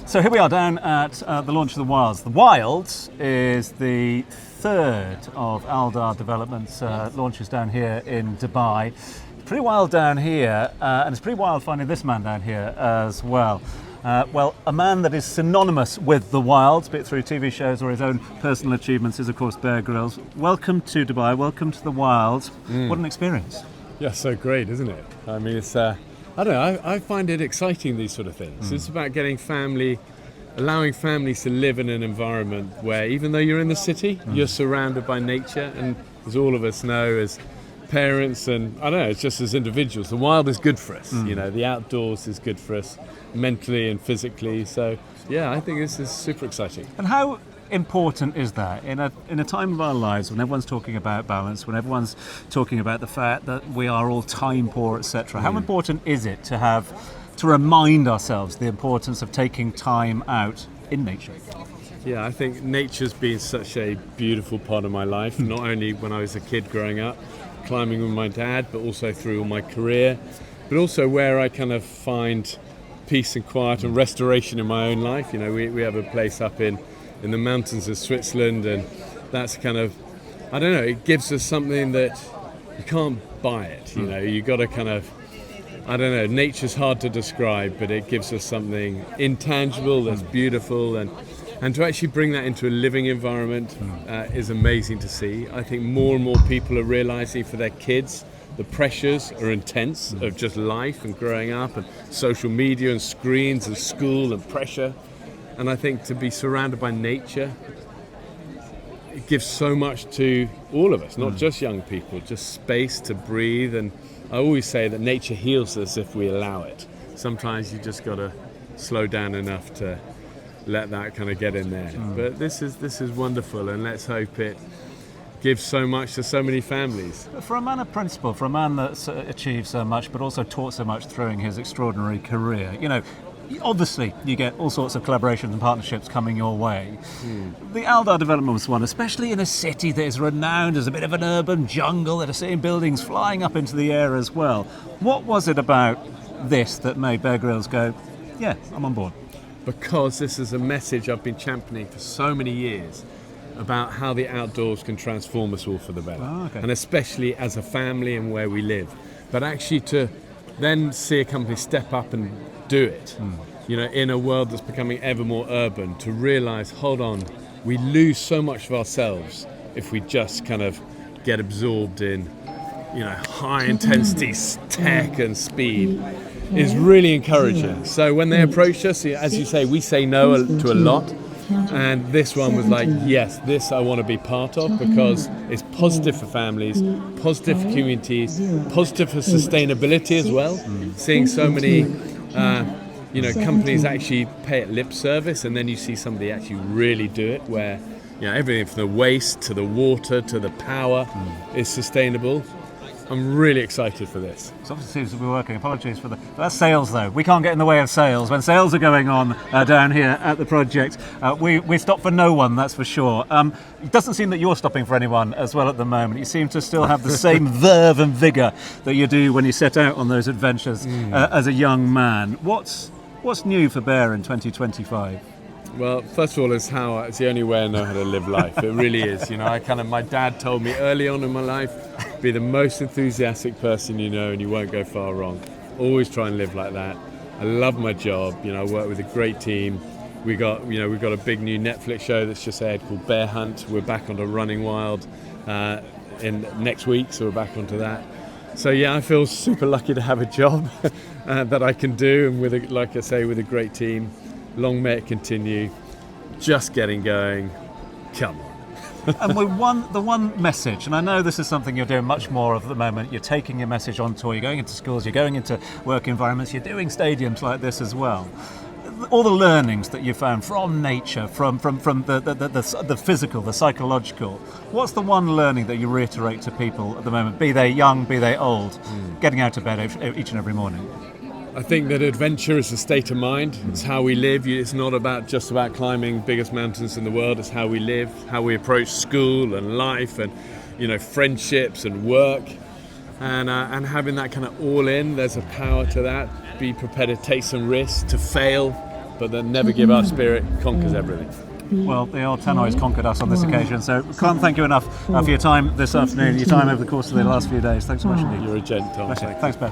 So here we are down at the launch of the Wilds. The Wilds is the third of Aldar Development's launches down here in Dubai. It's pretty wild down here, and it's pretty wild finding this man down here as well. Well, a man that is synonymous with the Wilds, be it through TV shows or his own personal achievements, is of course Bear Grylls. Welcome to Dubai, welcome to the Wilds. What an experience. Yeah, so great, isn't it? I mean, it's, I don't know, I find it exciting, these sort of things. It's about allowing families to live in an environment where even though you're in the city, you're surrounded by nature. And as all of us know, as parents and, I don't know, it's just as individuals, the wild is good for us. You know, the outdoors is good for us mentally and physically. So, yeah, I think this is super exciting. And how important is that in a time of our lives when everyone's talking about balance, when everyone's talking about the fact that we are all time poor, etc.? How important is it to remind ourselves the importance of taking time out in nature? Yeah, I think nature's been such a beautiful part of my life, not only when I was a kid growing up, climbing with my dad, but also through my career, but also where I kind of find peace and quiet and restoration in my own life. You know, we have a place up in the mountains of Switzerland, and that's kind of, I don't know, it gives us something that you can't buy it, you know, you got to kind of, I don't know, nature's hard to describe, but it gives us something intangible that's beautiful, and to actually bring that into a living environment is amazing to see. I think more and more people are realizing for their kids the pressures are intense of just life and growing up and social media and screens and school and pressure. And I think to be surrounded by nature, it gives so much to all of us, not just young people, just space to breathe. And I always say that nature heals us if we allow it. Sometimes you just got to slow down enough to let that kind of get in there. But this is wonderful, and let's hope it gives so much to so many families. For a man of principle, for a man that's achieved so much but also taught so much through his extraordinary career, you know, obviously you get all sorts of collaborations and partnerships coming your way. The Aldar development was one, especially in a city that is renowned as a bit of an urban jungle, that are seeing buildings flying up into the air as well. What was it about this that made Bear Grylls go, yeah, I'm on board? Because this is a message I've been championing for so many years about how the outdoors can transform us all for the better. And especially as a family and where we live. But actually to then see a company step up and do it, you know, in a world that's becoming ever more urban, to realise, hold on, we lose so much of ourselves if we just kind of get absorbed in, you know, high intensity tech and speed, is really encouraging. So when they approach us, as you say, we say no to a lot, and this one was like, yes, this I want to be part of, because it's positive for families, positive for communities, positive for sustainability as well. Seeing so many you know, companies actually pay it lip service, and then you see somebody actually really do it, where, you know, everything from the waste to the water to the power is sustainable. I'm really excited for this. It obviously seems to be working. Apologies for that's sales though. We can't get in the way of sales. When sales are going on down here at the project, we stop for no one, that's for sure. It doesn't seem that you're stopping for anyone as well at the moment. You seem to still have the same verve and vigour that you do when you set out on those adventures as a young man. What's new for Bear in 2025? Well, first of all, it's the only way I know how to live life. It really is. You know, my dad told me early on in my life, be the most enthusiastic person you know and you won't go far wrong. Always try and live like that. I love my job. You know, I work with a great team. We've got a big new Netflix show that's just aired called Bear Hunt. We're back onto Running Wild in next week, so we're back onto that. So yeah, I feel super lucky to have a job that I can do, and like I say, with a great team. Long may it continue. Just getting going. Come on. And the one message, and I know this is something you're doing much more of at the moment, you're taking your message on tour, you're going into schools, you're going into work environments, you're doing stadiums like this as well. All the learnings that you found from nature, from the physical, the psychological, what's the one learning that you reiterate to people at the moment, be they young, be they old, getting out of bed each and every morning? I think that adventure is a state of mind. It's how we live. It's not just about climbing biggest mountains in the world. It's how we live, how we approach school and life, and, you know, friendships and work, and having that kind of all in. There's a power to that. Be prepared to take some risks, to fail, but the never give up spirit conquers everything. Well, the old tannoy's conquered us on this occasion, so can't thank you enough for your time this afternoon, your time over the course of the last few days. Thanks so much indeed. You're a gent, Tom. Thanks, Ben.